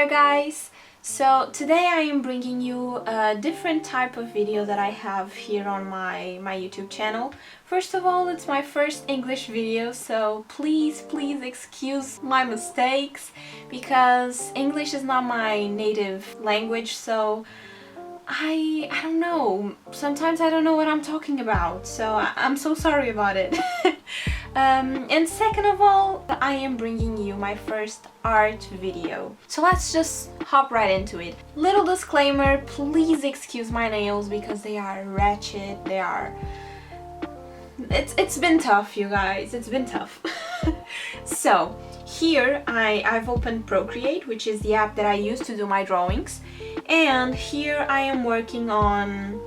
there, guys! So today I am bringing you a different type of video that I have here on my YouTube channel. First of all, it's my first English video, so please excuse my mistakes because English is not my native language, so I don't know. Sometimes I don't know what I'm talking about, so I'm so sorry about it. And second of all, I am bringing you my first art video. So let's just hop right into it. Little disclaimer, please excuse my nails because they are ratchet, it's been tough, you guys, it's been tough. So here I've opened Procreate, which is the app that I use to do my drawings, and here I am working on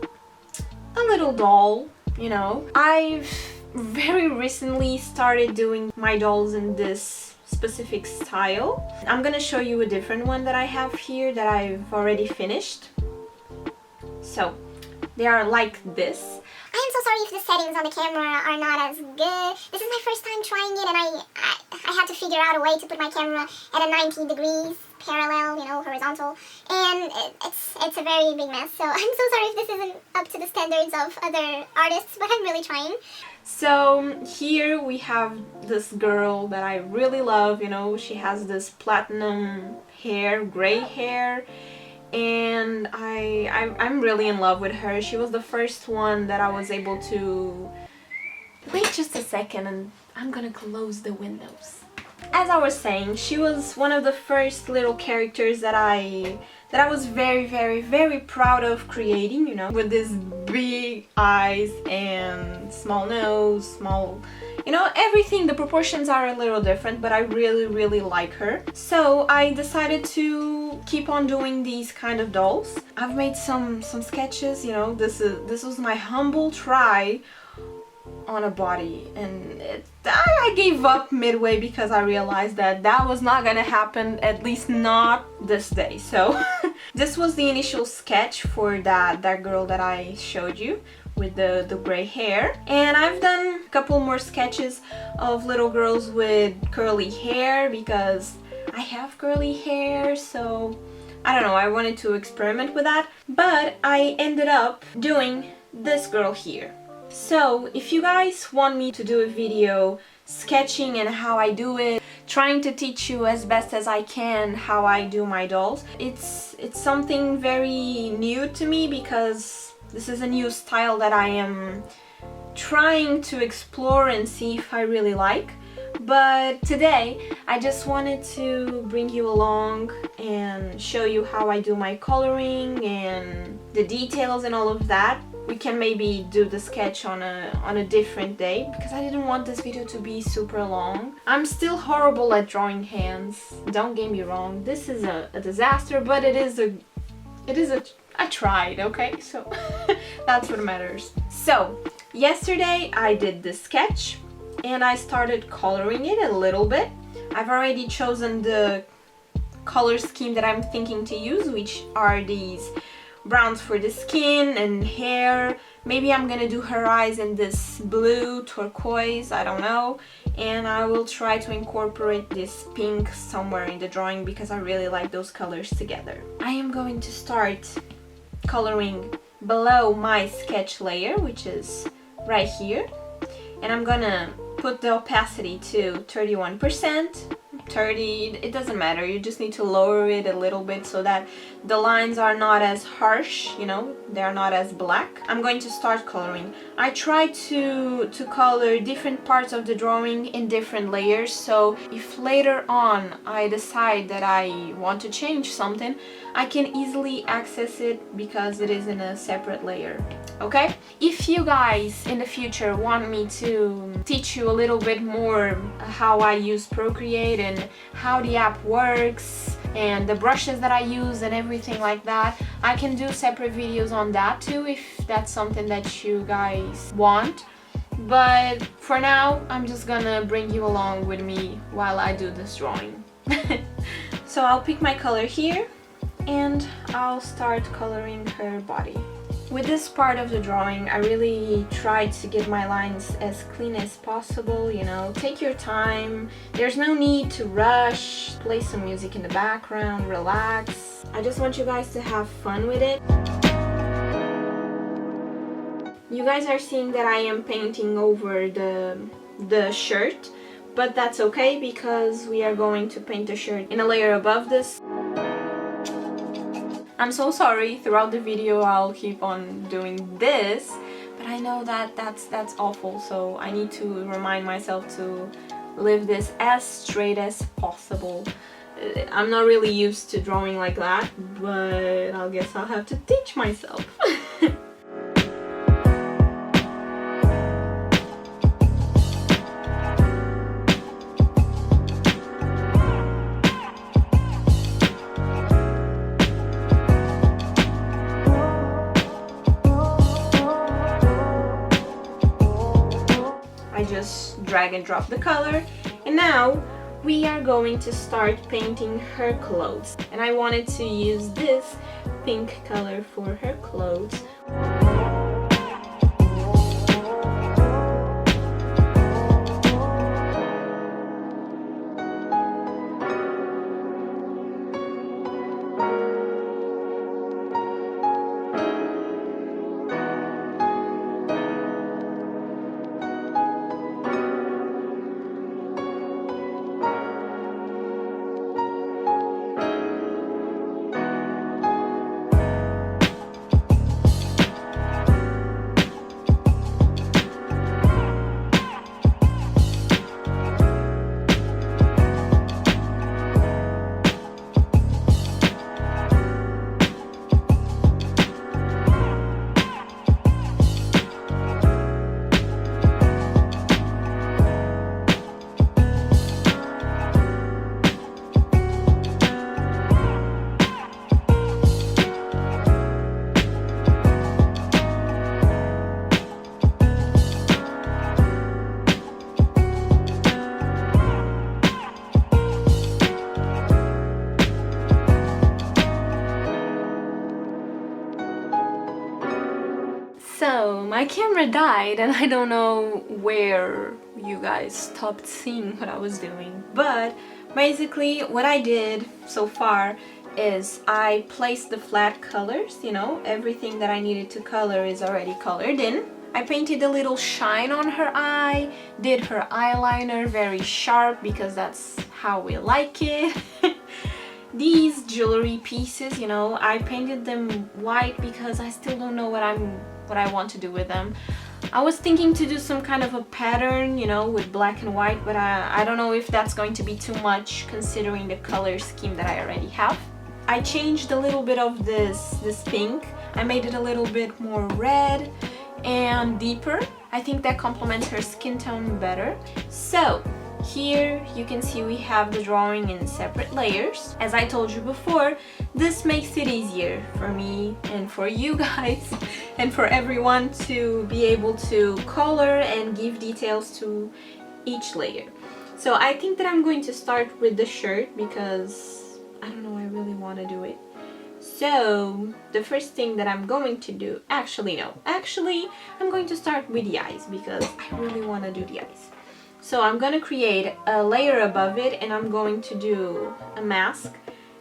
a little doll, you know. I've very recently started doing my dolls in this specific style. I'm gonna show you a different one that I have here that I've already finished. So they are like this. I am so sorry if the settings on the camera are not as good. This is my first time trying it, and I had to figure out a way to put my camera at a 90 degrees parallel, you know, horizontal, and it's a very big mess. So I'm so sorry if this isn't up to the standards of other artists, but I'm really trying. So here we have this girl that I really love, you know. She has this platinum hair, gray hair, and I'm really in love with her. She was the first one that I was able to... Wait just a second and I'm gonna close the windows. As I was saying, she was one of the first little characters that I was very proud of creating, you know, with these big eyes and small nose, small, you know, everything. The proportions are a little different, but I really like her. So I decided to keep on doing these kind of dolls. I've made some sketches, you know. This was my humble try on a body, and I gave up midway because I realized that was not gonna happen, at least not this day. So this was the initial sketch for that girl that I showed you with the gray hair, and I've done a couple more sketches of little girls with curly hair because I have curly hair, so I don't know, I wanted to experiment with that, but I ended up doing this girl here. So if you guys want me to do a video sketching and how I do it, trying to teach you as best as I can how I do my dolls, it's something very new to me because this is a new style that I am trying to explore and see if I really like. But today I just wanted to bring you along and show you how I do my coloring and the details and all of that. We can maybe do the sketch on a different day because I didn't want this video to be super long. I'm still horrible at drawing hands, don't get me wrong. This is a disaster, but I tried, okay? So that's what matters. So yesterday I did this sketch and I started coloring it a little bit. I've already chosen the color scheme that I'm thinking to use, which are these browns for the skin and hair. Maybe I'm gonna do her eyes in this blue, turquoise, I don't know. And I will try to incorporate this pink somewhere in the drawing because I really like those colors together. I am going to start coloring below my sketch layer, which is right here. And I'm gonna put the opacity to 31%. 30, it doesn't matter, you just need to lower it a little bit so that the lines are not as harsh, you know, they're not as black. I'm going to start coloring. I try to color different parts of the drawing in different layers, so if later on I decide that I want to change something, I can easily access it because it is in a separate layer. Okay? If you guys in the future want me to teach you a little bit more how I use Procreate and how the app works and the brushes that I use and everything like that, I can do separate videos on that too if that's something that you guys want. But for now, I'm just gonna bring you along with me while I do this drawing. So I'll pick my color here and I'll start coloring her body. With this part of the drawing, I really tried to get my lines as clean as possible, you know. Take your time. There's no need to rush. Play some music in the background, relax. I just want you guys to have fun with it. You guys are seeing that I am painting over the shirt, but that's okay because we are going to paint the shirt in a layer above this. I'm so sorry, throughout the video I'll keep on doing this, but I know that that's awful, so I need to remind myself to leave this as straight as possible. I'm not really used to drawing like that, but I guess I'll have to teach myself. I just drag and drop the color, and now we are going to start painting her clothes. And I wanted to use this pink color for her clothes. So my camera died and I don't know where you guys stopped seeing what I was doing, but basically what I did so far is I placed the flat colors, you know, everything that I needed to color is already colored in. I painted a little shine on her eye, did her eyeliner very sharp because that's how we like it. These jewelry pieces, you know, I painted them white because I still don't know what I want to do with them. I was thinking to do some kind of a pattern, you know, with black and white, but I don't know if that's going to be too much considering the color scheme that I already have. I changed a little bit of this pink. I made it a little bit more red and deeper. I think that complements her skin tone better. So here you can see we have the drawing in separate layers. As I told you before, this makes it easier for me and for you guys and for everyone to be able to color and give details to each layer. So I think that I'm going to start with the shirt because I don't know, I really want to do it. So the first thing that I'm going to do, actually I'm going to start with the eyes because I really want to do the eyes. So I'm going to create a layer above it and I'm going to do a mask.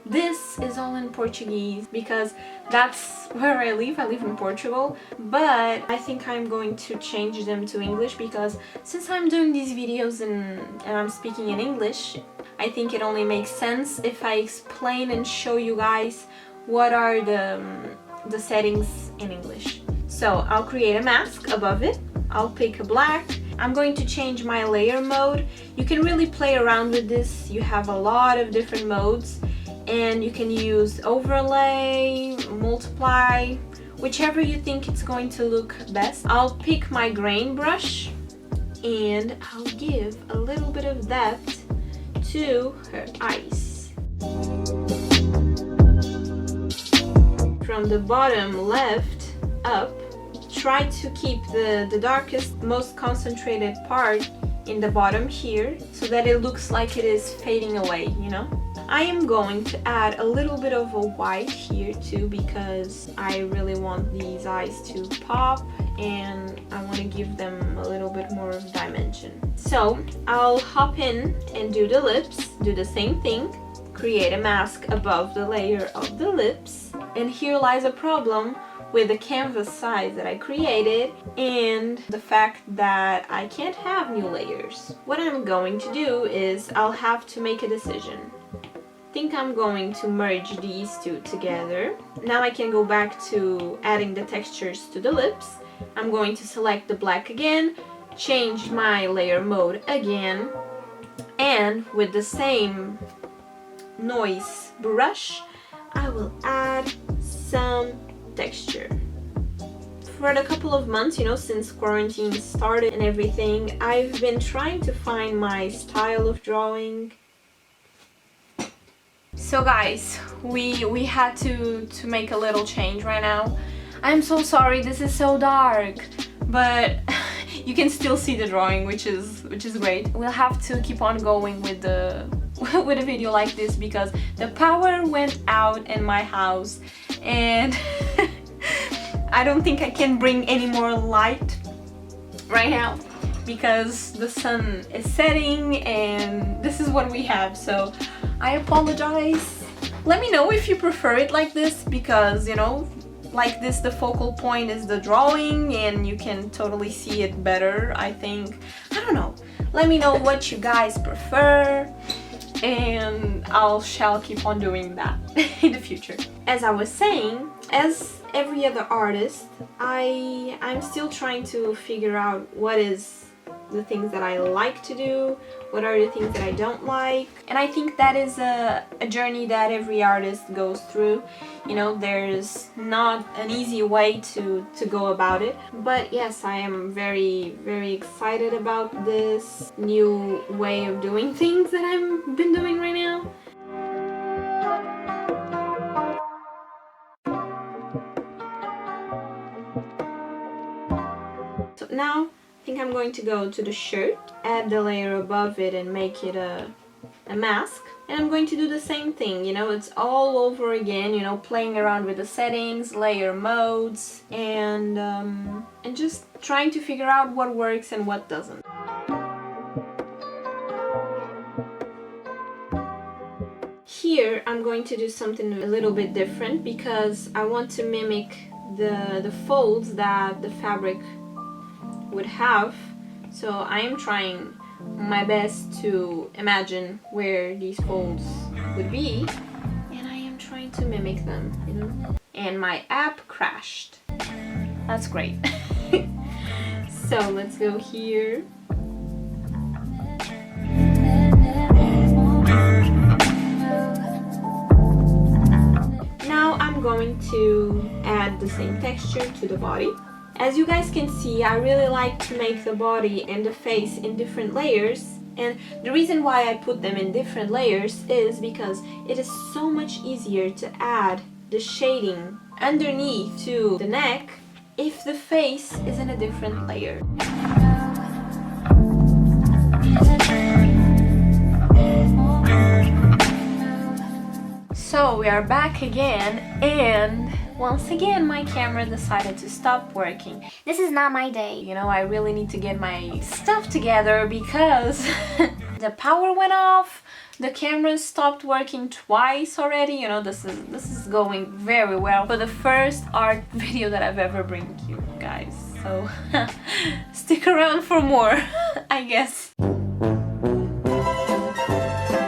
This is all in Portuguese because that's where I live in Portugal, but I think I'm going to change them to English because since I'm doing these videos and I'm speaking in English, I think it only makes sense if I explain and show you guys what are the settings in English. So I'll create a mask above it, I'll pick a black. I'm going to change my layer mode. You can really play around with this. You have a lot of different modes and you can use overlay, multiply, whichever you think it's going to look best. I'll pick my grain brush and I'll give a little bit of depth to her eyes. From the bottom left up, try to keep the darkest, most concentrated part in the bottom here so that it looks like it is fading away, you know? I am going to add a little bit of a white here too, because I really want these eyes to pop and I want to give them a little bit more of dimension. So I'll hop in and do the lips, do the same thing, create a mask above the layer of the lips. And here lies a problem with the canvas size that I created and the fact that I can't have new layers. What I'm going to do is I'll have to make a decision. I think I'm going to merge these two together. Now I can go back to adding the textures to the lips. I'm going to select the black again, change my layer mode again, and with the same noise brush, I will add some texture. For a couple of months, you know, since quarantine started and everything, I've been trying to find my style of drawing. So guys, we had to make a little change right now. I'm so sorry, this is so dark, but you can still see the drawing, which is great. We'll have to keep on going with the with a video like this because the power went out in my house and I don't think I can bring any more light right now because the sun is setting and this is what we have. So I apologize. Let me know if you prefer it like this because, you know, like this the focal point is the drawing and you can totally see it better, I think. I don't know. Let me know what you guys prefer and shall keep on doing that in the future. As I was saying, as every other artist, I'm still trying to figure out what is the things that I like to do, what are the things that I don't like, and I think that is a journey that every artist goes through. You know, there's not an easy way to go about it, but yes, I am very excited about this new way of doing things that I've been doing right now. So now I think I'm going to go to the shirt, add the layer above it and make it a mask. And I'm going to do the same thing, you know, it's all over again, you know, playing around with the settings, layer modes, and just trying to figure out what works and what doesn't. Here I'm going to do something a little bit different because I want to mimic the folds that the fabric would have. So I am trying my best to imagine where these folds would be and I am trying to mimic them, you know. And my app crashed. That's great. So let's go here. Now I'm going to add the same texture to the body. As you guys can see, I really like to make the body and the face in different layers, and the reason why I put them in different layers is because it is so much easier to add the shading underneath to the neck if the face is in a different layer. So we are back again, and once again my camera decided to stop working. This is not my day. You know, I really need to get my stuff together because the power went off, the camera stopped working twice already. You know, this is going very well for the first art video that I've ever bring you guys. So stick around for more, I guess.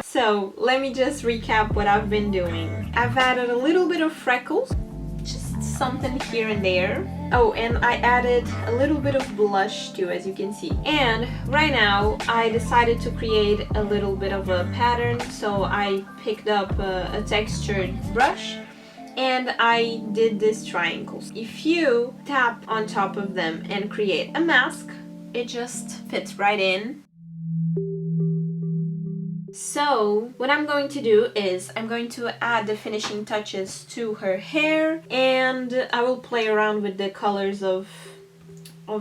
So let me just recap what I've been doing. I've added a little bit of freckles, just something here and there. Oh, and I added a little bit of blush too, as you can see. And right now I decided to create a little bit of a pattern, so I picked up a textured brush and I did these triangles. If you tap on top of them and create a mask, it just fits right in. So what I'm going to do is I'm going to add the finishing touches to her hair, and I will play around with the colors of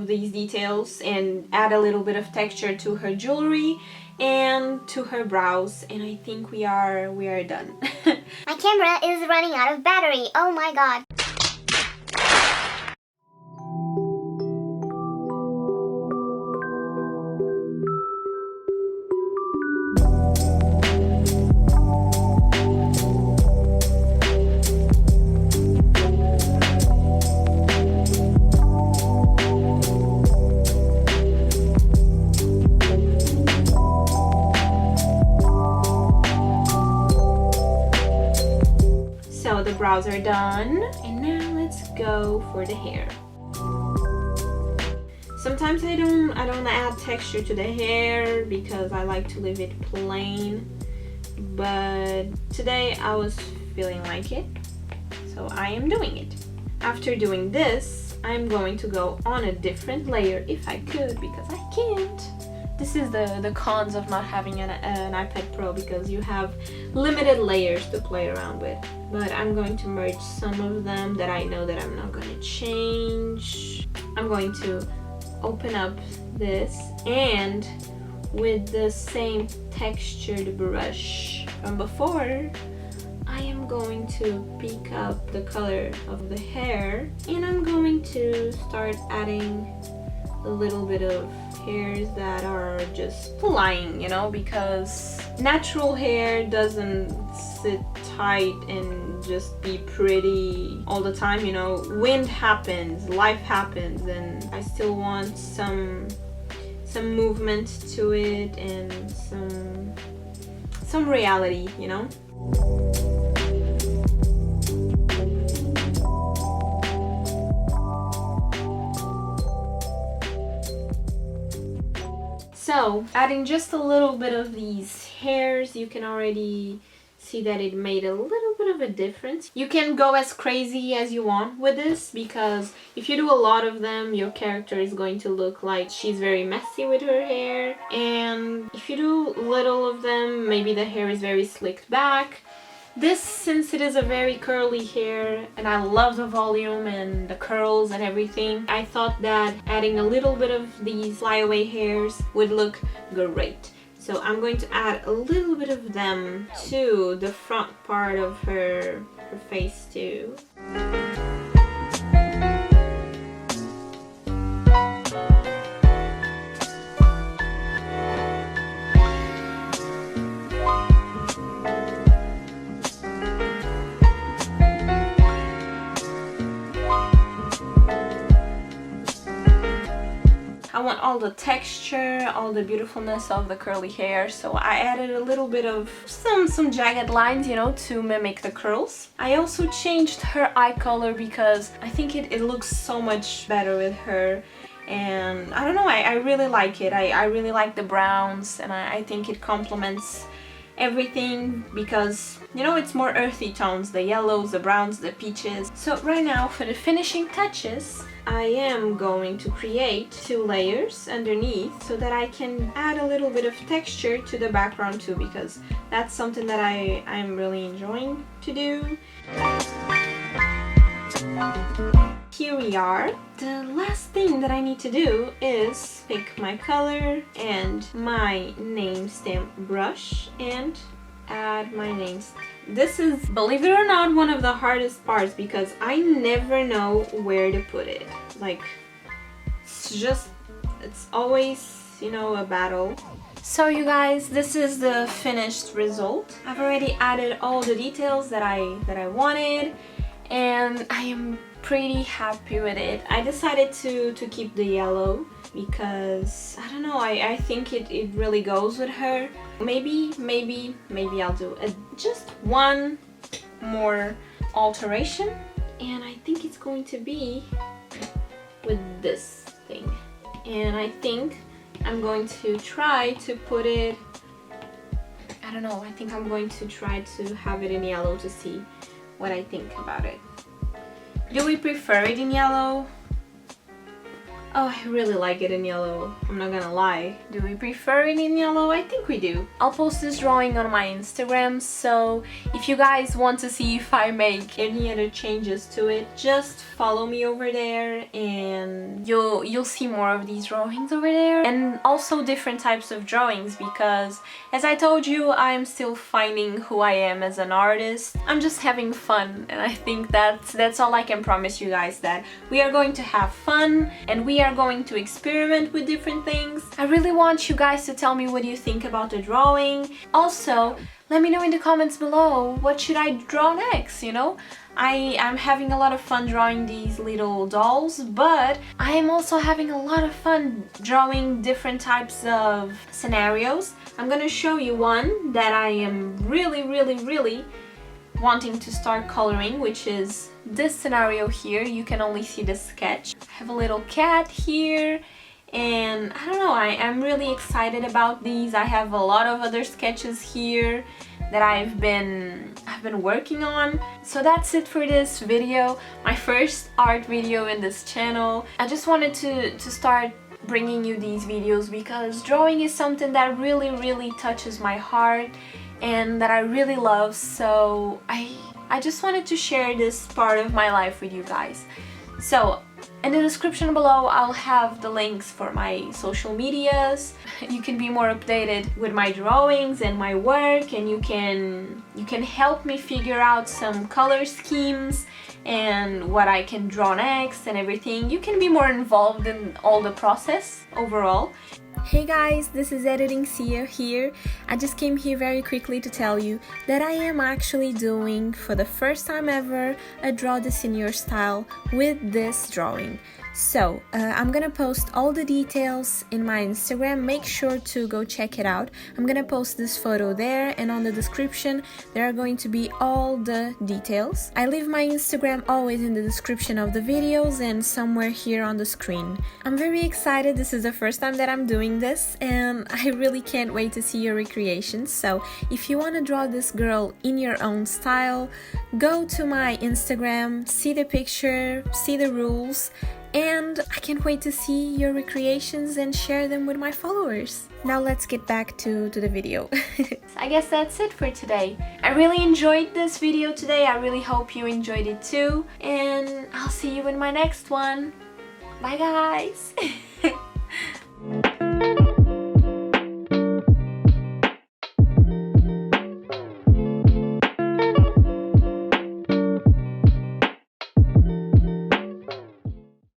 these details and add a little bit of texture to her jewelry and to her brows, and I think we are done. My camera is running out of battery. Oh my god. So the brows are done, and now let's go for the hair. Sometimes I don't add texture to the hair because I like to leave it plain, but today I was feeling like it, so I am doing it. After doing this, I'm going to go on a different layer if I could, because I can't. This is the cons of not having an iPad Pro, because you have limited layers to play around with. But I'm going to merge some of them that I know that I'm not going to change. I'm going to open up this, and with the same textured brush from before, I am going to pick up the color of the hair, and I'm going to start adding a little bit of hairs that are just flying, you know, because natural hair doesn't sit tight and just be pretty all the time, you know. Wind happens, life happens, and I still want some movement to it and some reality, you know. So, adding just a little bit of these hairs, you can already see that it made a little bit of a difference. You can go as crazy as you want with this, because if you do a lot of them, your character is going to look like she's very messy with her hair. And if you do little of them, maybe the hair is very slicked back. This, since it is a very curly hair, and I love the volume and the curls and everything, I thought that adding a little bit of these flyaway hairs would look great. So I'm going to add a little bit of them to the front part of her face too. I want all the texture, all the beautifulness of the curly hair, so I added a little bit of some jagged lines, you know, to mimic the curls. I also changed her eye color because I think it looks so much better with her, and I don't know, I really like it. I really like the browns, and I think it complements everything because, you know, it's more earthy tones, the yellows, the browns, the peaches. So right now, for the finishing touches, I am going to create 2 layers underneath so that I can add a little bit of texture to the background too, because that's something that I'm really enjoying to do. Here we are. The last thing that I need to do is pick my color and my name stamp brush and add my name stamp. This is, believe it or not, one of the hardest parts because I never know where to put it. Like, it's always, you know, a battle. So you guys, this is the finished result. I've already added all the details that I wanted, and I am pretty happy with it. I decided to keep the yellow because, I don't know, I think it really goes with her. Maybe I'll do just one more alteration, and I think it's going to be with this thing. And I think I'm going to try to put it, I don't know, I think I'm going to try to have it in yellow to see what I think about it. Do we prefer it in yellow? Oh, I really like it in yellow. I'm not gonna lie. Do we prefer it in yellow? I think we do. I'll post this drawing on my Instagram, so if you guys want to see if I make any other changes to it, just follow me over there and you'll see more of these drawings over there. And also different types of drawings, because as I told you, I'm still finding who I am as an artist. I'm just having fun, and I think that's all I can promise you guys, that we are going to have fun and we are going to experiment with different things. I really want you guys to tell me what you think about the drawing. Also, let me know in the comments below, what should I draw next, you know? I'm having a lot of fun drawing these little dolls, but I am also having a lot of fun drawing different types of scenarios. I'm gonna show you one that I am really wanting to start coloring, which is this scenario here. You can only see the sketch. I have a little cat here, and I don't know, I'm really excited about these. I have a lot of other sketches here that I've been working on. So that's it for this video, my first art video in this channel. I just wanted to start bringing you these videos because drawing is something that really touches my heart and that I really love, so I just wanted to share this part of my life with you guys. So in the description below I'll have the links for my social medias. You can be more updated with my drawings and my work, and you can help me figure out some color schemes and what I can draw next and everything. You can be more involved in all the process overall. Hey guys, this is Editing Cya here. I just came here very quickly to tell you that I am actually doing, for the first time ever, a Draw This in Your Style with this drawing. So, I'm gonna post all the details in my Instagram. Make sure to go check it out. I'm gonna post this photo there, and on the description there are going to be all the details. I leave my Instagram always in the description of the videos and somewhere here on the screen. I'm very excited. This is the first time that I'm doing this, and I really can't wait to see your recreations. So, if you want to draw this girl in your own style, go to my Instagram, see the picture, see the rules, and I can't wait to see your recreations and share them with my followers. Now let's get back to the video. I guess that's it for today. I really enjoyed this video today. I really hope you enjoyed it too. And I'll see you in my next one. Bye guys!